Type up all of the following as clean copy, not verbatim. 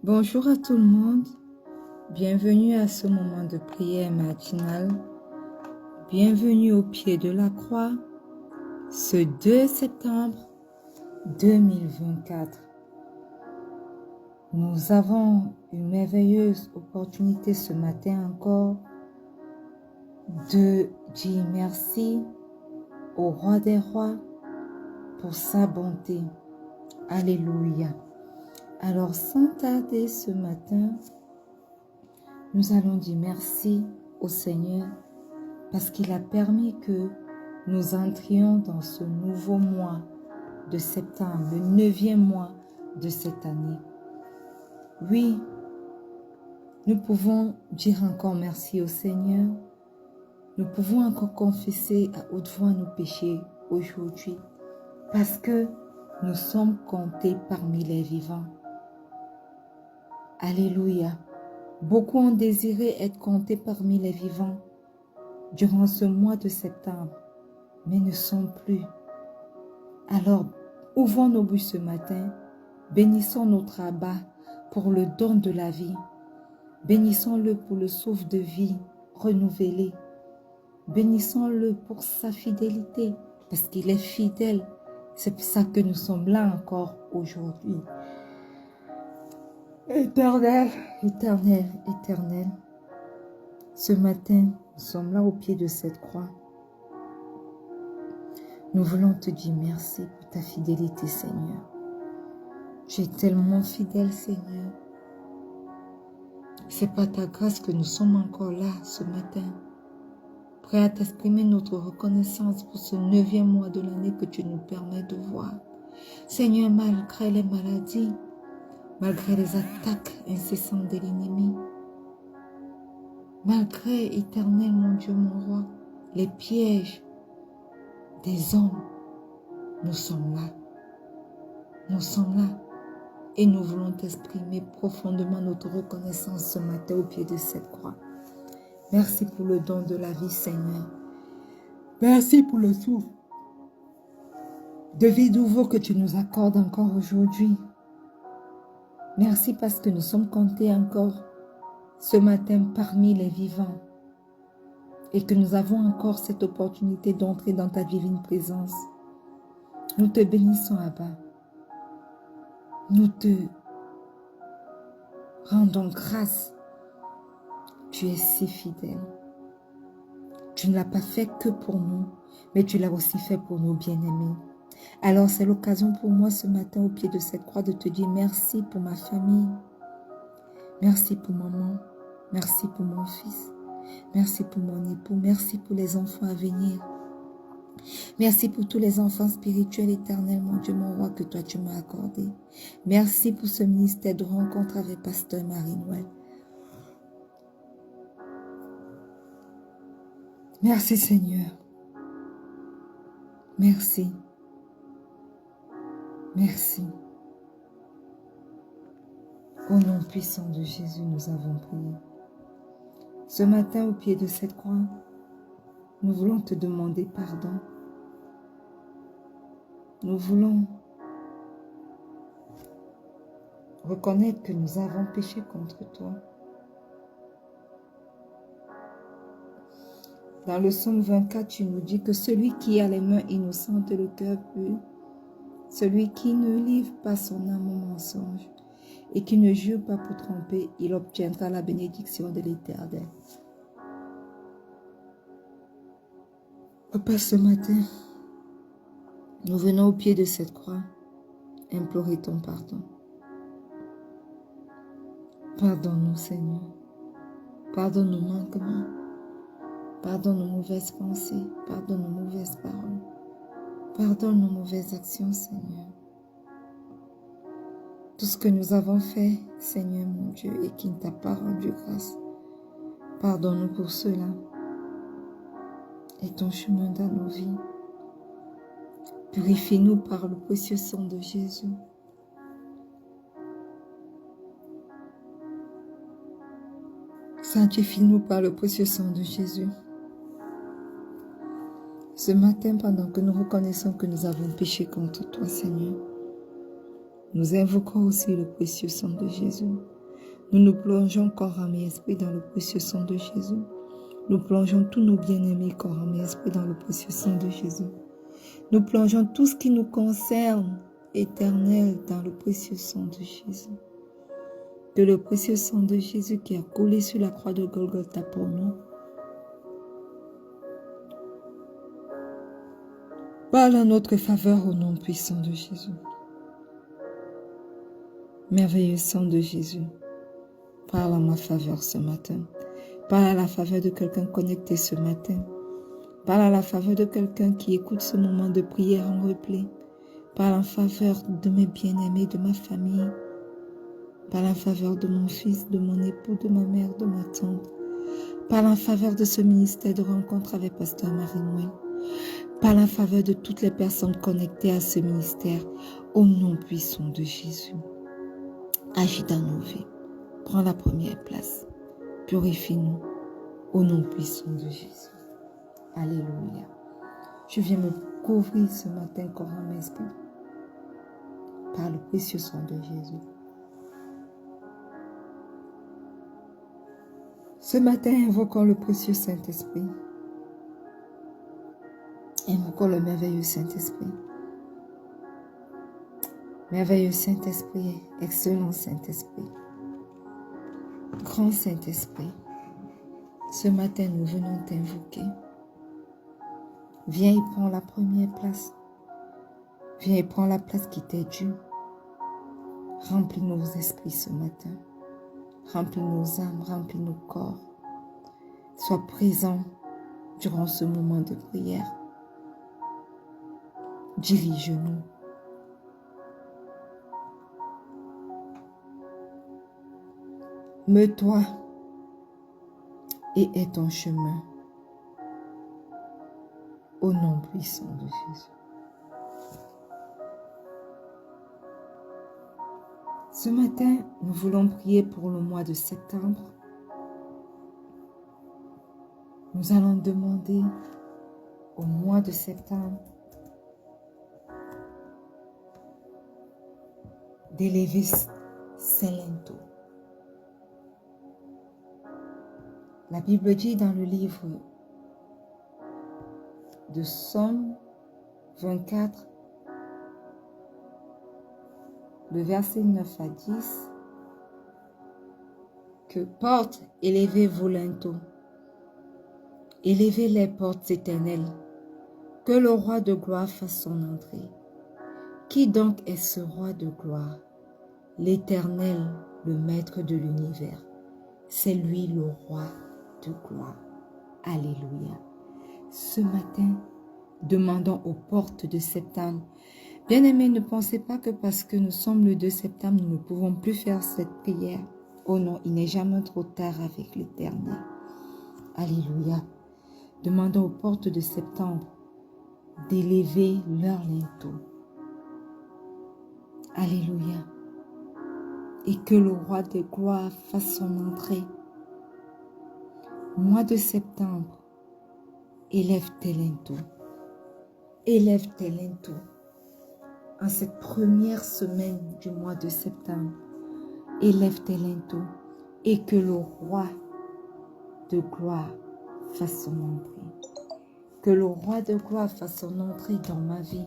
Bonjour à tout le monde, bienvenue à ce moment de prière matinale, bienvenue au pied de la croix, ce 2 septembre 2024. Nous avons une merveilleuse opportunité ce matin encore de dire merci au Roi des Rois pour sa bonté. Alléluia. Alors, sans tarder ce matin, nous allons dire merci au Seigneur parce qu'il a permis que nous entrions dans ce nouveau mois de septembre, le 9e mois de cette année. Oui, nous pouvons dire encore merci au Seigneur. Nous pouvons encore confesser à haute voix nos péchés aujourd'hui parce que nous sommes comptés parmi les vivants. Alléluia. Beaucoup ont désiré être comptés parmi les vivants durant ce mois de septembre, mais ne sont plus. Alors, ouvrons nos bouches ce matin, bénissons notre Abba pour le don de la vie. Bénissons-le pour le souffle de vie renouvelé. Bénissons-le pour sa fidélité, parce qu'il est fidèle. C'est pour ça que nous sommes là encore aujourd'hui. Éternel, éternel, éternel, ce matin, nous sommes là au pied de cette croix. Nous voulons te dire merci pour ta fidélité, Seigneur. Tu es tellement fidèle, Seigneur. C'est par ta grâce que nous sommes encore là ce matin, prêts à t'exprimer notre reconnaissance pour ce 9e mois de l'année que tu nous permets de voir. Seigneur, malgré les maladies, malgré les attaques incessantes de l'ennemi, malgré, éternel, mon Dieu, mon roi, les pièges des hommes, nous sommes là. Nous sommes là et nous voulons t'exprimer profondément notre reconnaissance ce matin au pied de cette croix. Merci pour le don de la vie, Seigneur. Merci pour le souffle de vie nouveau que tu nous accordes encore aujourd'hui. Merci parce que nous sommes comptés encore ce matin parmi les vivants et que nous avons encore cette opportunité d'entrer dans ta divine présence. Nous te bénissons, Abba. Nous te rendons grâce. Tu es si fidèle. Tu ne l'as pas fait que pour nous, mais tu l'as aussi fait pour nos bien-aimés. Alors c'est l'occasion pour moi ce matin au pied de cette croix de te dire merci pour ma famille. Merci pour maman. Merci pour mon fils. Merci pour mon époux. Merci pour les enfants à venir. Merci pour tous les enfants spirituels éternels, mon Dieu, mon roi, que toi tu m'as accordé. Merci pour ce ministère de rencontre avec Pasteur Marie-Noël. Merci Seigneur. Merci. Merci. Au nom puissant de Jésus, nous avons prié. Ce matin, au pied de cette croix, nous voulons te demander pardon. Nous voulons reconnaître que nous avons péché contre toi. Dans le psaume 24, tu nous dis que celui qui a les mains innocentes et le cœur pur, celui qui ne livre pas son âme au mensonge et qui ne jure pas pour tromper, il obtiendra la bénédiction de l'Éternel. Papa, ce matin, nous venons au pied de cette croix implorer ton pardon. Pardonne-nous, Seigneur. Pardonne nos manquements. Pardonne nos mauvaises pensées. Pardonne nos mauvaises paroles. Pardonne nos mauvaises actions, Seigneur. Tout ce que nous avons fait, Seigneur mon Dieu, et qui ne t'a pas rendu grâce, pardonne-nous pour cela. Et ton chemin dans nos vies. Purifie-nous par le précieux sang de Jésus. Sanctifie-nous par le précieux sang de Jésus. Ce matin, pendant que nous reconnaissons que nous avons péché contre toi, Seigneur, nous invoquons aussi le précieux sang de Jésus. Nous nous plongeons corps, âme et esprit dans le précieux sang de Jésus. Nous plongeons tous nos bien-aimés corps, âme et esprit dans le précieux sang de Jésus. Nous plongeons tout ce qui nous concerne, éternel, dans le précieux sang de Jésus. Que le précieux sang de Jésus qui a coulé sur la croix de Golgotha pour nous parle en notre faveur au nom puissant de Jésus. Merveilleux sang de Jésus, parle en ma faveur ce matin. Parle à la faveur de quelqu'un connecté ce matin. Parle à la faveur de quelqu'un qui écoute ce moment de prière en replay. Parle en faveur de mes bien-aimés, de ma famille. Parle en faveur de mon fils, de mon époux, de ma mère, de ma tante. Parle en faveur de ce ministère de rencontre avec Pasteur Marie-Noël. Parle en faveur de toutes les personnes connectées à ce ministère, au nom puissant de Jésus. Agis dans nos vies. Prends la première place. Purifie-nous, au nom puissant de Jésus. Alléluia. Je viens me couvrir ce matin, corps, âme, esprit, par le précieux sang de Jésus. Ce matin, invoquons le précieux Saint-Esprit. Invoquons le merveilleux Saint-Esprit. Merveilleux Saint-Esprit, excellent Saint-Esprit, grand Saint-Esprit, ce matin nous venons t'invoquer. Viens et prends la première place. Viens et prends la place qui t'est due. Remplis nos esprits ce matin. Remplis nos âmes, remplis nos corps. Sois présent durant ce moment de prière. Dirige-nous. Meus-toi et aie ton chemin. Au nom puissant de Jésus. Ce matin, nous voulons prier pour le mois de septembre. Nous allons demander au mois de septembre d'élever Saint-Linteau. La Bible dit dans le livre de Psaume 24, le verset 9 à 10, que portes, élevez vos linteaux, élevez les portes éternelles, que le roi de gloire fasse son entrée. Qui donc est ce roi de gloire? L'Éternel, le maître de l'univers. C'est lui le roi de gloire. Alléluia. Ce matin, demandons aux portes de septembre. Bien-aimés, ne pensez pas que parce que nous sommes le 2 septembre, nous ne pouvons plus faire cette prière. Oh non, il n'est jamais trop tard avec l'Éternel. Alléluia. Demandons aux portes de septembre d'élever leur linteau. Alléluia. Et que le roi de gloire fasse son entrée. Mois de septembre, élève tes linteaux. Élève tes linteaux. En cette première semaine du mois de septembre, élève tes linteaux et que le roi de gloire fasse son entrée. Que le roi de gloire fasse son entrée dans ma vie.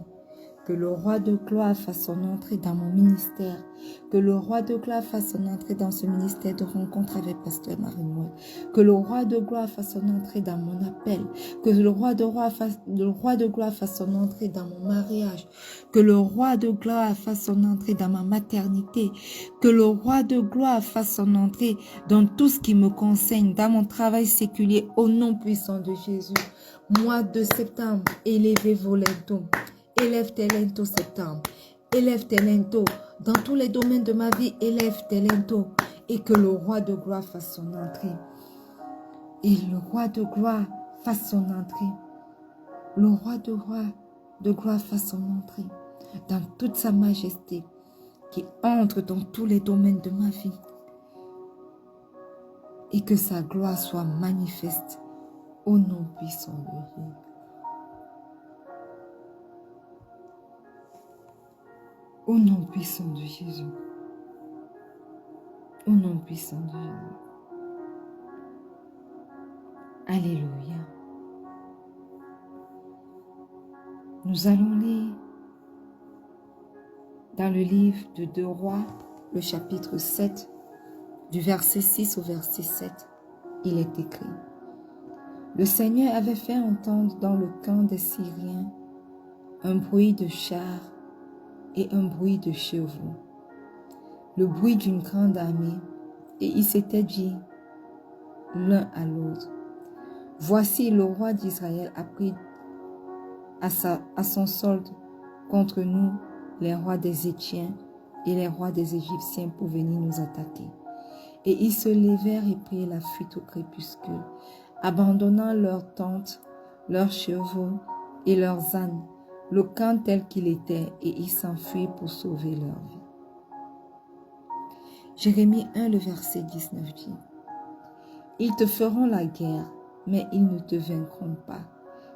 Que le roi de gloire fasse son entrée dans mon ministère. Que le roi de gloire fasse son entrée dans ce ministère de rencontre avec Pasteur Marie-Noël. Que le roi de gloire fasse son entrée dans mon appel. Que le roi de gloire fasse son entrée dans mon mariage. Que le roi de gloire fasse son entrée dans ma maternité. Que le roi de gloire fasse son entrée dans tout ce qui me concerne, dans mon travail séculier, au nom puissant de Jésus. Mois de septembre, élevez vos linteaux. Élève tes linteaux septembre. Élève tes linteaux. Dans tous les domaines de ma vie, élève tes linteaux. Et que le roi de gloire fasse son entrée. Et le roi de gloire fasse son entrée. Le roi de gloire de gloire fasse son entrée dans toute sa majesté, qui entre dans tous les domaines de ma vie et que sa gloire soit manifeste au nom puissant de Jésus. Au nom puissant de Jésus. Au nom puissant de Jésus. Alléluia. Nous allons lire dans le livre de 2 Rois, le chapitre 7, du verset 6 au verset 7. Il est écrit: Le Seigneur avait fait entendre dans le camp des Syriens un bruit de chars et un bruit de chevaux, le bruit d'une grande armée, et ils s'étaient dit l'un à l'autre: Voici, le roi d'Israël a pris à son solde contre nous les rois des Étiens et les rois des Égyptiens pour venir nous attaquer. Et ils se levèrent et prirent la fuite au crépuscule, abandonnant leurs tentes, leurs chevaux et leurs ânes, le camp tel qu'il était, et ils s'enfuirent pour sauver leur vie. Jérémie 1, le verset 19 dit: Ils te feront la guerre, mais ils ne te vaincront pas,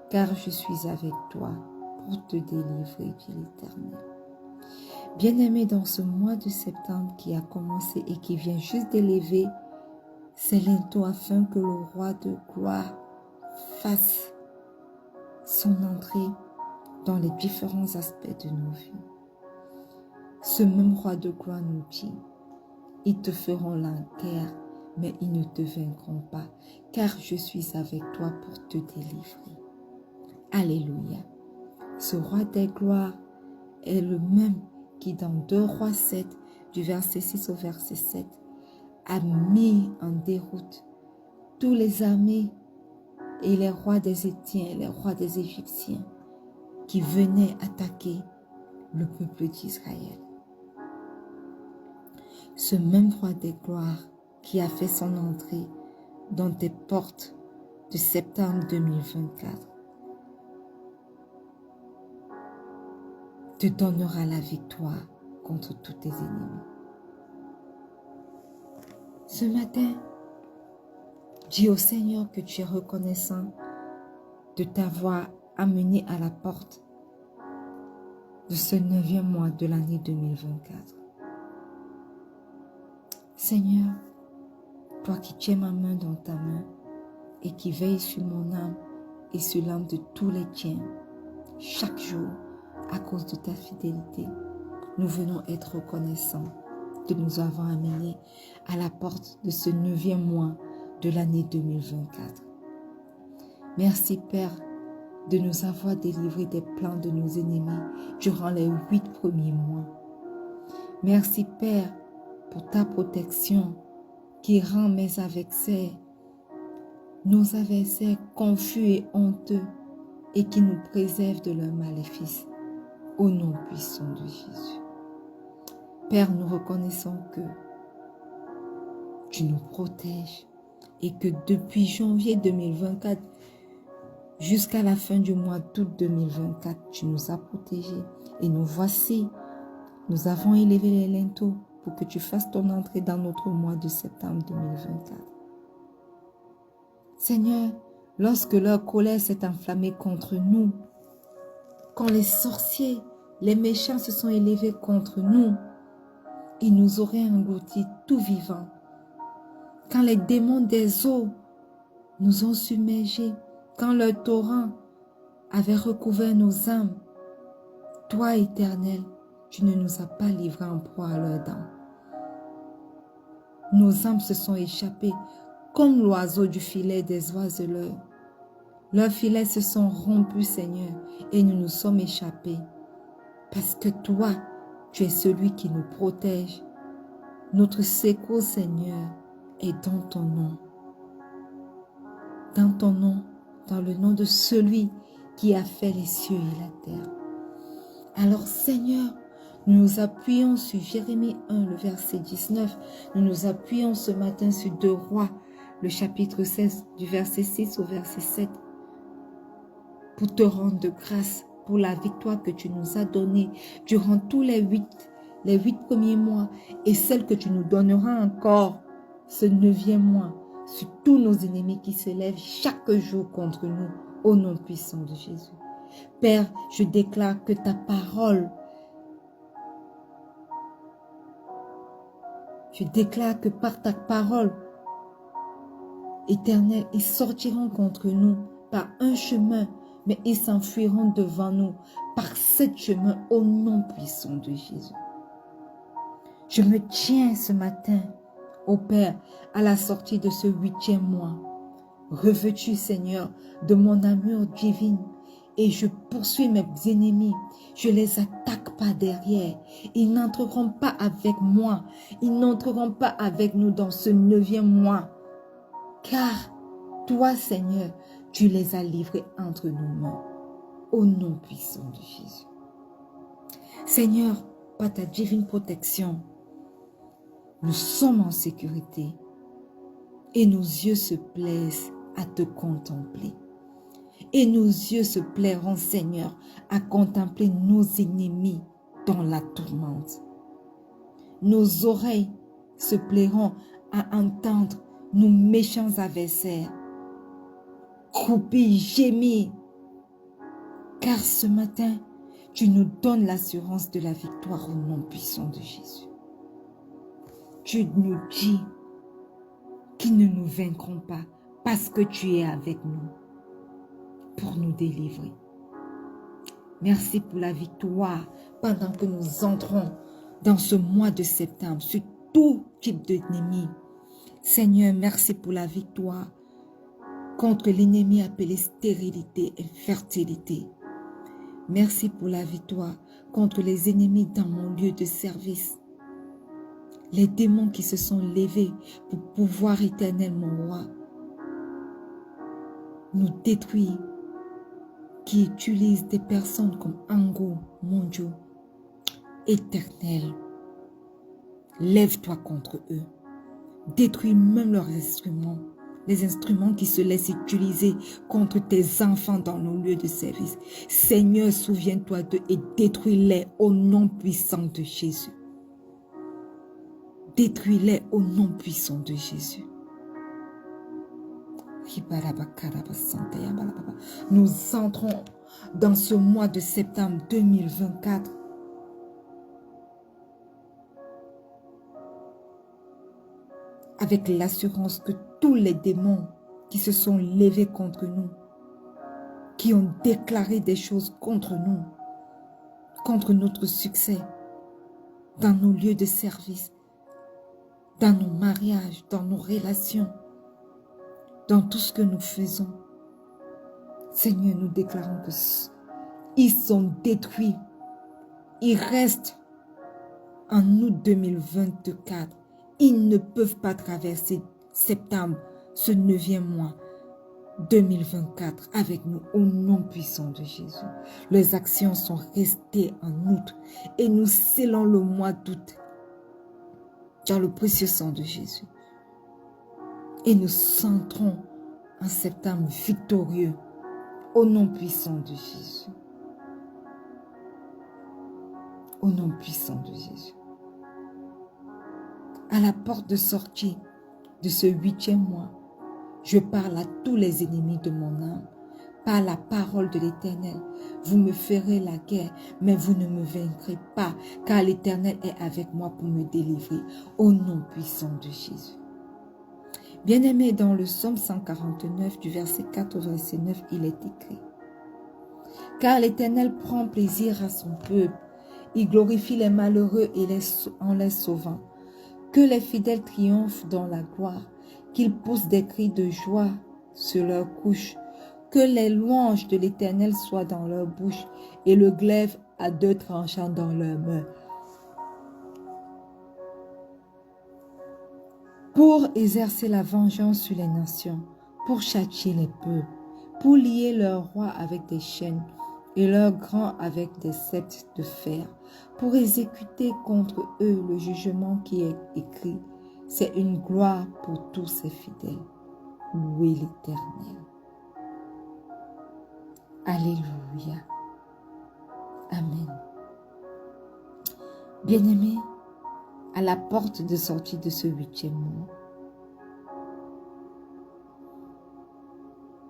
car je suis avec toi pour te délivrer, dit l'Éternel. Bien-aimés, dans ce mois de septembre qui a commencé et qui vient juste d'élever ses linteaux afin que le roi de gloire fasse son entrée dans les différents aspects de nos vies. Ce même roi de gloire nous dit: Ils te feront la guerre, mais ils ne te vaincront pas, car je suis avec toi pour te délivrer. Alléluia. Ce roi des gloires est le même qui, dans 2 Rois 7, du verset 6 au verset 7, a mis en déroute tous les armées et les rois des Étiens et les rois des Égyptiens qui venaient attaquer le peuple d'Israël. Ce même roi des gloires qui a fait son entrée dans tes portes de septembre 2024 te donnera la victoire contre tous tes ennemis. Ce matin, dis au Seigneur que tu es reconnaissant de t'avoir amené à la porte de ce 9e mois de l'année 2024. Seigneur, toi qui tiens ma main dans ta main et qui veilles sur mon âme et sur l'âme de tous les tiens, chaque jour, à cause de ta fidélité, nous venons être reconnaissants de nous avoir amenés à la porte de ce 9e mois de l'année 2024. Merci Père de nous avoir délivrés des plans de nos ennemis durant les 8 premiers mois. Merci Père pour ta protection qui rend nos adversaires confus et honteux et qui nous préserve de leurs maléfices. Au nom puissant de Jésus. Père, nous reconnaissons que tu nous protèges et que depuis janvier 2024 jusqu'à la fin du mois d'août 2024, tu nous as protégés. Et nous voici, nous avons élevé les linteaux pour que tu fasses ton entrée dans notre mois de septembre 2024. Seigneur, lorsque leur colère s'est enflammée contre nous, quand les sorciers, les méchants se sont élevés contre nous, ils nous auraient engloutis tout vivants. Quand les démons des eaux nous ont submergés, quand leurs torrents avaient recouvert nos âmes, toi, Éternel, tu ne nous as pas livrés en proie à leurs dents. Nos âmes se sont échappées comme l'oiseau du filet des oiseleurs. Leurs filets se sont rompus, Seigneur, et nous nous sommes échappés. Parce que toi, tu es celui qui nous protège. Notre secours, Seigneur, est dans ton nom. Dans ton nom, dans le nom de celui qui a fait les cieux et la terre. Alors, Seigneur, nous nous appuyons sur Jérémie 1, le verset 19. Nous nous appuyons ce matin sur 2 Rois, le chapitre 16, du verset 6 au verset 7. Pour te rendre de grâce pour la victoire que tu nous as donnée durant tous les huit premiers mois et celle que tu nous donneras encore ce 9e mois sur tous nos ennemis qui se lèvent chaque jour contre nous au nom puissant de Jésus. Père, je déclare que ta parole, je déclare que par ta parole éternelle, ils sortiront contre nous par un chemin, mais ils s'enfuiront devant nous par 7 chemins au nom puissant de Jésus. Je me tiens ce matin, ô Père, à la sortie de ce 8e mois, revêtu, Seigneur, de mon armure divine, et je poursuis mes ennemis. Je les attaque par derrière. Ils n'entreront pas avec moi. Ils n'entreront pas avec nous dans ce 9e mois. Car toi, Seigneur, tu les as livrés entre nos mains. Au nom puissant de Jésus. Seigneur, par ta divine protection, nous sommes en sécurité et nos yeux se plaisent à te contempler. Et nos yeux se plairont, Seigneur, à contempler nos ennemis dans la tourmente. Nos oreilles se plairont à entendre nos méchants adversaires croupir, gémir. Car ce matin, tu nous donnes l'assurance de la victoire au nom puissant de Jésus. Tu nous dis qu'ils ne nous vaincront pas parce que tu es avec nous pour nous délivrer. Merci pour la victoire pendant que nous entrons dans ce mois de septembre sur tout type d'ennemi. Seigneur, merci pour la victoire contre l'ennemi appelé stérilité et infertilité. Merci pour la victoire contre les ennemis dans mon lieu de service. Les démons qui se sont levés pour pouvoir éternel, mon roi, nous détruire, qui utilisent des personnes comme Ango, mon Dieu, éternel. Lève-toi contre eux. Détruis même leurs instruments. Les instruments qui se laissent utiliser contre tes enfants dans nos lieux de service. Seigneur, souviens-toi d'eux et détruis-les au nom puissant de Jésus. Détruis-les au nom puissant de Jésus. Nous entrons dans ce mois de septembre 2024 avec l'assurance que tous les démons qui se sont levés contre nous, qui ont déclaré des choses contre nous, contre notre succès, dans nos lieux de service, dans nos mariages, dans nos relations, dans tout ce que nous faisons. Seigneur, nous déclarons que ils sont détruits. Ils restent en août 2024. Ils ne peuvent pas traverser septembre, ce 9e mois 2024 avec nous au nom puissant de Jésus. Les actions sont restées en août et nous scellons le mois d'août dans le précieux sang de Jésus. Et nous entrons en septembre victorieux au nom puissant de Jésus. Au nom puissant de Jésus. À la porte de sortie de ce 8e mois, je parle à tous les ennemis de mon âme. Par la parole de l'Éternel, vous me ferez la guerre, mais vous ne me vaincrez pas, car l'Éternel est avec moi pour me délivrer, au nom puissant de Jésus. Bien-aimé, dans le psaume 149, du verset 4 au verset 9, il est écrit: car l'Éternel prend plaisir à son peuple, il glorifie les malheureux et en les sauvant. Que les fidèles triomphent dans la gloire, qu'ils poussent des cris de joie sur leurs couches, que les louanges de l'Éternel soient dans leur bouche et le glaive à 2 tranchants dans leurs mains. Pour exercer la vengeance sur les nations, pour châtier les peuples, pour lier leurs rois avec des chaînes et leurs grands avec des sceptres de fer, pour exécuter contre eux le jugement qui est écrit. C'est une gloire pour tous ses fidèles. Louez l'Éternel. Alléluia. Bien-aimé, à la porte de sortie de ce 8e mois,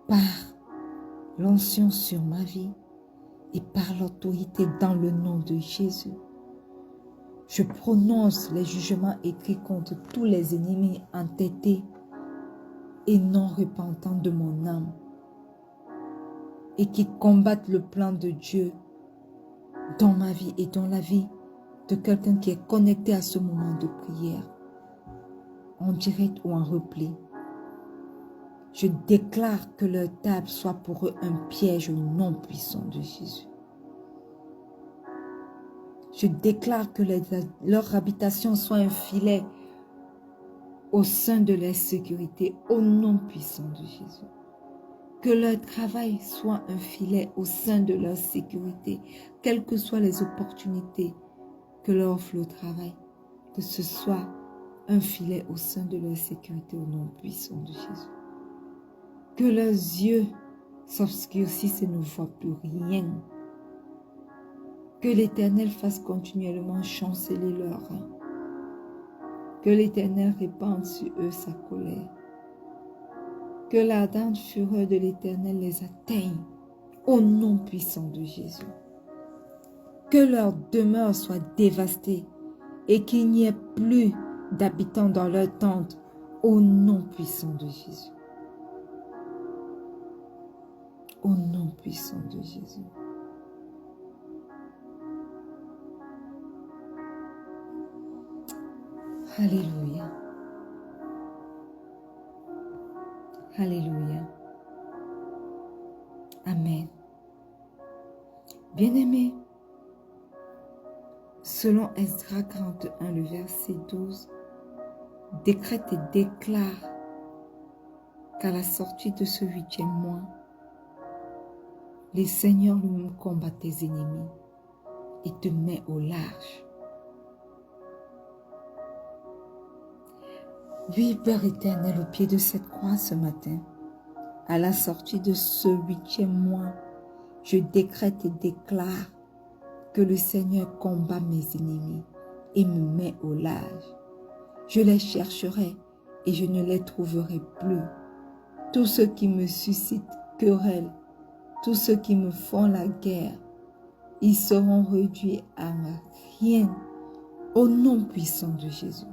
par l'onction sur ma vie et par l'autorité dans le nom de Jésus, je prononce les jugements écrits contre tous les ennemis entêtés et non repentants de mon âme et qui combattent le plan de Dieu dans ma vie et dans la vie de quelqu'un qui est connecté à ce moment de prière, en direct ou en replay. Je déclare que leur table soit pour eux un piège au nom puissant de Jésus. Je déclare que leur habitation soit un filet au sein de leur sécurité au nom puissant de Jésus. Que leur travail soit un filet au sein de leur sécurité, quelles que soient les opportunités que leur offre le travail, que ce soit un filet au sein de leur sécurité au nom puissant de Jésus. Que leurs yeux s'obscurcissent et ne voient plus rien. Que l'Éternel fasse continuellement chanceler leurs reins. Que l'Éternel répande sur eux sa colère. Que l'ardente fureur de l'Éternel les atteigne au nom puissant de Jésus. Que leur demeure soit dévastée et qu'il n'y ait plus d'habitants dans leur tente au nom puissant de Jésus. Au nom puissant de Jésus. Alléluia. Alléluia. Amen. Bien-aimés, selon Esdras 41, le verset 12, décrète et déclare qu'à la sortie de ce 8e mois, le Seigneur lui-même combat tes ennemis et te met au large. Oui, Père éternel, au pied de cette croix ce matin, à la sortie de ce 8e mois, je décrète et déclare que le Seigneur combat mes ennemis et me met au large. Je les chercherai et je ne les trouverai plus. Tous ceux qui me suscitent querelle, tous ceux qui me font la guerre, ils seront réduits à rien au nom puissant de Jésus.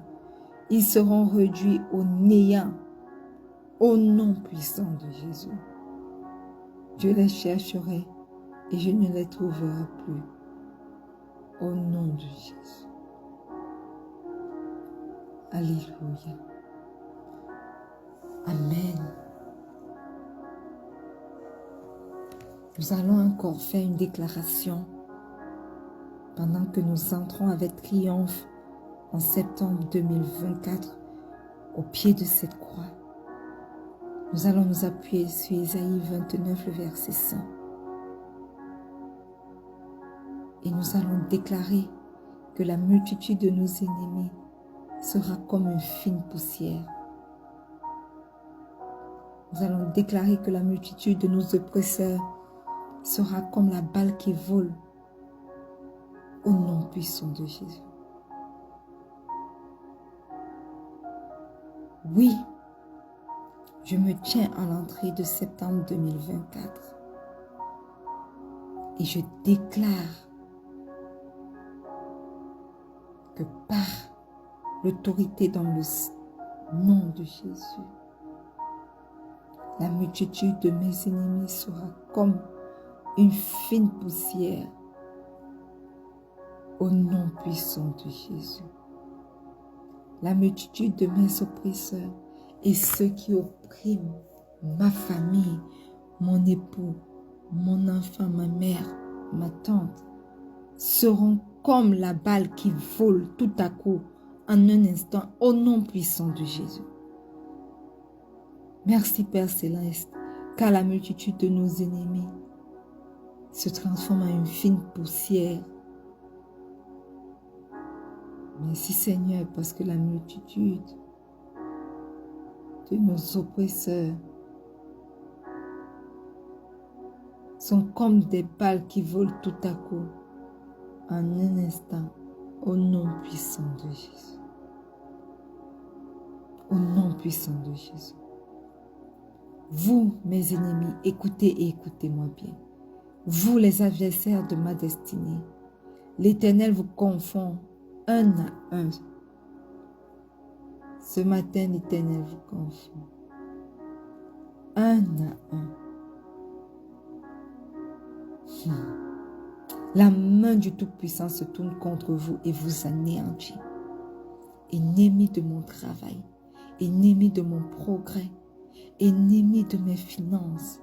Ils seront réduits au néant au nom puissant de Jésus. Je les chercherai et je ne les trouverai plus au nom de Jésus. Alléluia. Amen. Nous allons encore faire une déclaration pendant que nous entrons avec triomphe en septembre 2024 au pied de cette croix. Nous allons nous appuyer sur Isaïe 29, le verset 5. Et nous allons déclarer que la multitude de nos ennemis sera comme une fine poussière. Nous allons déclarer que la multitude de nos oppresseurs sera comme la balle qui vole au nom puissant de Jésus. Oui, je me tiens à l'entrée de septembre 2024 et je déclare que par l'autorité dans le nom de Jésus, la multitude de mes ennemis sera comme une fine poussière au nom puissant de Jésus. La multitude de mes oppresseurs et ceux qui oppriment ma famille, mon époux, mon enfant, ma mère, ma tante, seront comme la balle qui vole tout à coup en un instant au nom puissant de Jésus. Merci Père Céleste, car la multitude de nos ennemis se transforme en une fine poussière. Merci Seigneur, parce que la multitude de nos oppresseurs sont comme des balles qui volent tout à coup, en un instant, Au nom puissant de Jésus. Au nom puissant de Jésus. Vous, mes ennemis, écoutez et écoutez-moi bien. Vous, les adversaires de ma destinée, l'Éternel vous confond un à un. Ce matin, l'Éternel vous confond un à un. La main du Tout-Puissant se tourne contre vous et vous anéantit. Ennemi de mon travail, ennemi de mon progrès, ennemi de mes finances,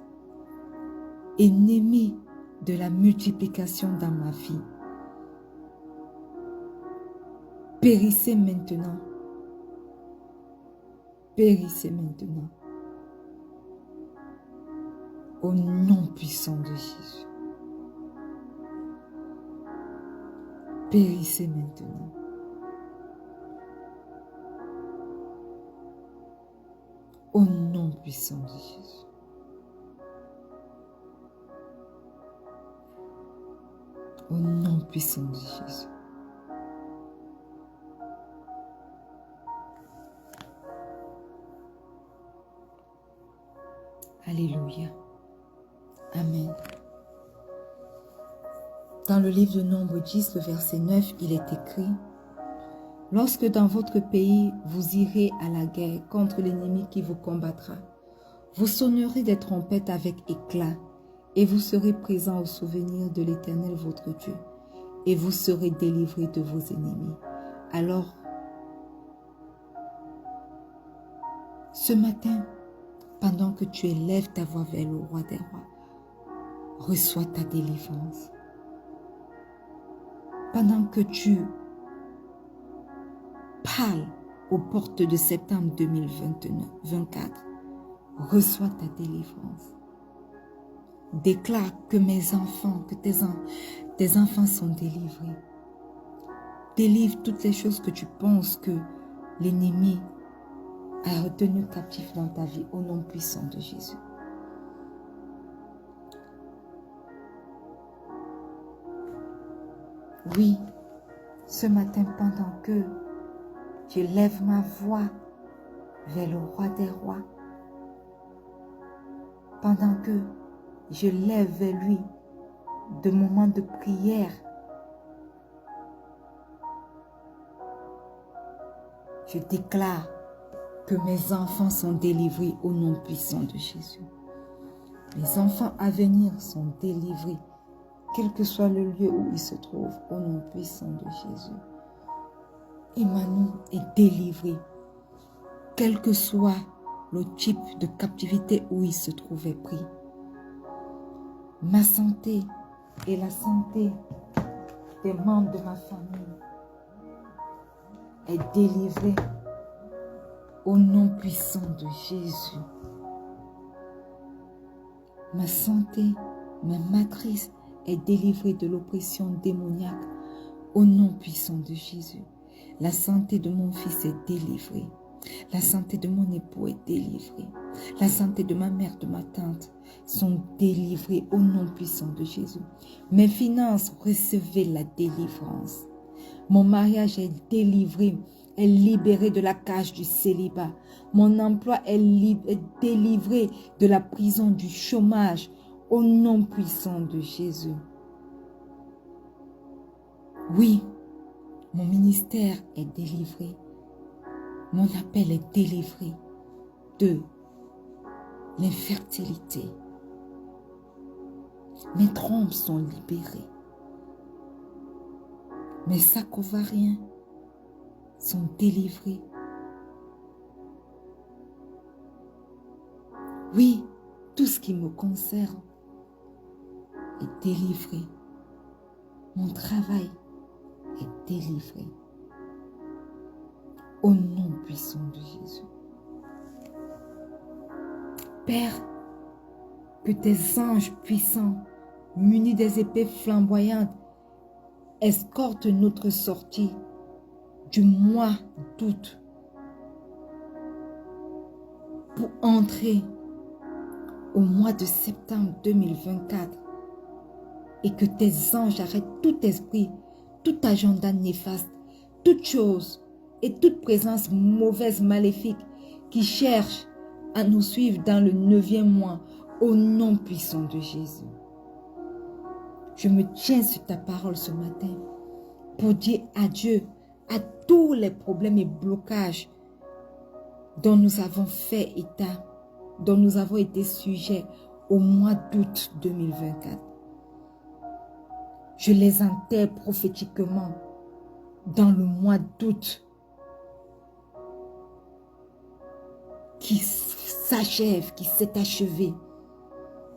ennemi de la multiplication dans ma vie. Périssez maintenant. Périssez maintenant. Au nom puissant de Jésus. Périssez maintenant. Au nom puissant de Jésus. Au nom puissant de Jésus. Alléluia. Amen. Dans le livre de Nombre 10, le verset 9, il est écrit: lorsque dans votre pays vous irez à la guerre contre l'ennemi qui vous combattra, vous sonnerez des trompettes avec éclat et vous serez présents au souvenir de l'Éternel votre Dieu et vous serez délivrés de vos ennemis. Alors, ce matin, pendant que tu élèves ta voix vers le roi des rois, reçois ta délivrance. Pendant que tu parles aux portes de septembre 2024, reçois ta délivrance. Déclare que mes enfants, que tes enfants sont délivrés. Délivre toutes les choses que tu penses que l'ennemi a retenu captif dans ta vie au nom puissant de Jésus. Oui, ce matin, pendant que je lève ma voix vers le roi des rois, pendant que je lève vers lui de moments de prière, je déclare que mes enfants sont délivrés au nom puissant de Jésus. Mes enfants à venir sont délivrés, quel que soit le lieu où ils se trouvent, au nom puissant de Jésus. Emmanuel est délivré, quel que soit le type de captivité où il se trouvait pris. Ma santé et la santé des membres de ma famille est délivrée au nom puissant de Jésus. Ma santé, ma matrice est délivrée de l'oppression démoniaque au nom puissant de Jésus. La santé de mon fils est délivrée. La santé de mon époux est délivrée. La santé de ma mère, de ma tante sont délivrées au nom puissant de Jésus. Mes finances, recevez la délivrance. Mon mariage est délivré, est libéré de la cage du célibat. Mon emploi est délivré de la prison du chômage au nom puissant de Jésus. Oui, mon ministère est délivré. Mon appel est délivré de l'infertilité. Mes trompes sont libérées. Mes sacs ovariens sont délivrés. Oui, tout ce qui me concerne est délivré. Mon travail est délivré. Au nom puissant de Jésus. Père, que tes anges puissants, munis des épées flamboyantes, escortent notre sortie du mois d'août pour entrer au mois de septembre 2024 et que tes anges arrêtent tout esprit, tout agenda néfaste toute chose et toute présence mauvaise, maléfique, qui cherche à nous suivre dans le 9e mois, au nom puissant de Jésus. Je me tiens sur ta parole ce matin pour dire adieu à tous les problèmes et blocages dont nous avons fait état, dont nous avons été sujets au mois d'août 2024. Je les enterre prophétiquement dans le mois d'août qui s'achève, qui s'est achevé.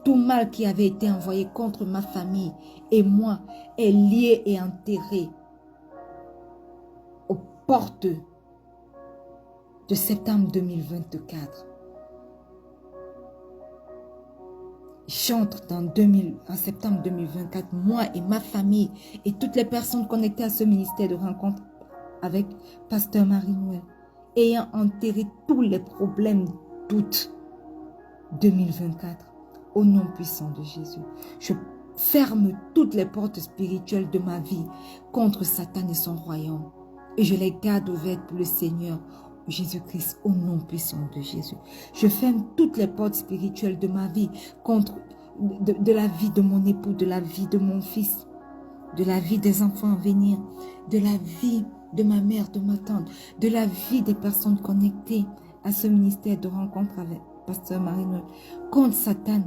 Tout mal qui avait été envoyé contre ma famille et moi est lié et enterré aux portes de septembre 2024. J'entre en septembre 2024, moi et ma famille et toutes les personnes connectées à ce ministère de rencontre avec Pasteur Marie-Noël, ayant enterré tous les problèmes d'août 2024, au nom puissant de Jésus. Je ferme toutes les portes spirituelles de ma vie contre Satan et son royaume et je les garde ouvertes pour le Seigneur Jésus-Christ, au nom puissant de Jésus. Je ferme toutes les portes spirituelles de ma vie contre de la vie de mon époux, de la vie de mon fils, de la vie des enfants à venir, de la vie de ma mère, de ma tante, de la vie des personnes connectées à ce ministère de rencontre avec Pasteur Marie-Noël, contre Satan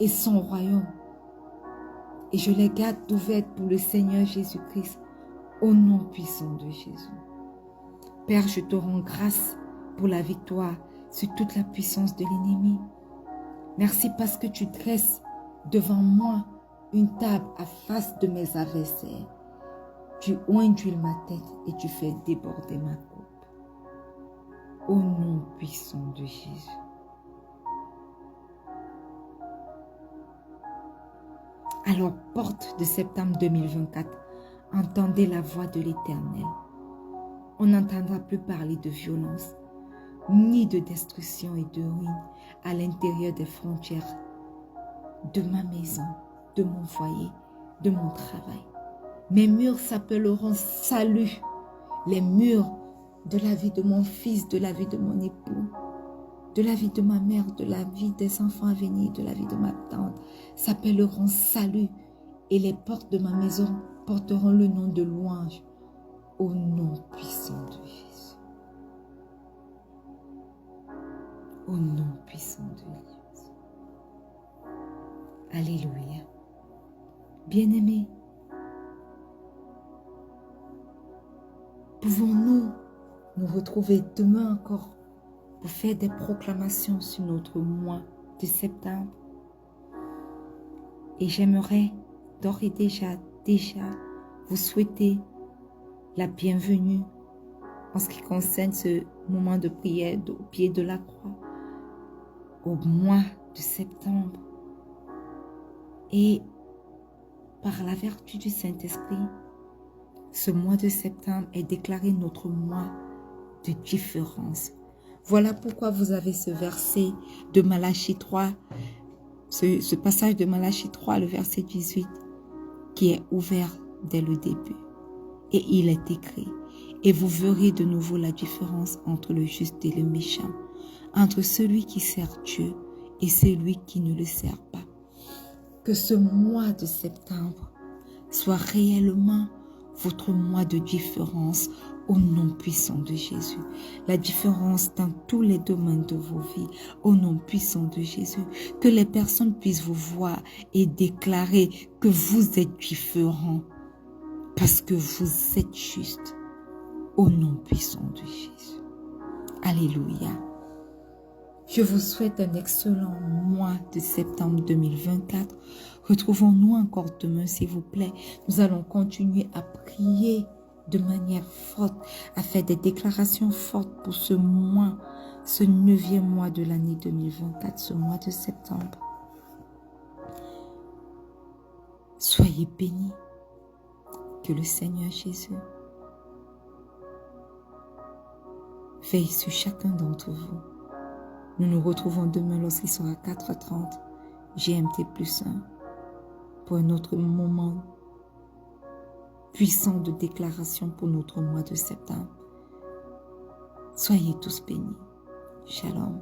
et son royaume. Et je les garde ouvertes pour le Seigneur Jésus-Christ, au nom puissant de Jésus. Père, je te rends grâce pour la victoire sur toute la puissance de l'ennemi. Merci parce que tu dresses devant moi une table à face de mes adversaires. Tu oinduis ma tête et tu fais déborder ma coupe. Au nom puissant de Jésus. Alors, porte de septembre 2024, entendez la voix de l'Éternel. On n'entendra plus parler de violence, ni de destruction et de ruine à l'intérieur des frontières de ma maison, de mon foyer, de mon travail. Mes murs s'appelleront salut. Les murs de la vie de mon fils, de la vie de mon époux, de la vie de ma mère, de la vie des enfants à venir, de la vie de ma tante, s'appelleront salut. Et les portes de ma maison porteront le nom de louange, au nom puissant de Jésus. Au nom puissant de Jésus. Alléluia. Bien-aimés, pouvons-nous nous retrouver demain encore pour faire des proclamations sur notre mois de septembre? Et j'aimerais d'ores et déjà vous souhaiter la bienvenue en ce qui concerne ce moment de prière au pied de la croix au mois de septembre. Et par la vertu du Saint-Esprit, ce mois de septembre est déclaré notre mois de différence. Voilà pourquoi vous avez ce verset de Malachie 3, ce passage de Malachie 3, le verset 18, qui est ouvert dès le début. Et il est écrit, et vous verrez de nouveau la différence entre le juste et le méchant, entre celui qui sert Dieu et celui qui ne le sert pas. Que ce mois de septembre soit réellement votre mois de différence au nom puissant de Jésus. La différence dans tous les domaines de vos vies au nom puissant de Jésus. Que les personnes puissent vous voir et déclarer que vous êtes différents parce que vous êtes juste au nom puissant de Jésus. Alléluia. Je vous souhaite un excellent mois de septembre 2024. Retrouvons-nous encore demain, s'il vous plaît. Nous allons continuer à prier de manière forte, à faire des déclarations fortes pour ce mois, ce 9e mois de l'année 2024, ce mois de septembre. Soyez bénis. Que le Seigneur Jésus veille sur chacun d'entre vous. Nous nous retrouvons demain lorsqu'il sera 4h30, GMT+1, pour un autre moment puissant de déclaration pour notre mois de septembre. Soyez tous bénis. Shalom.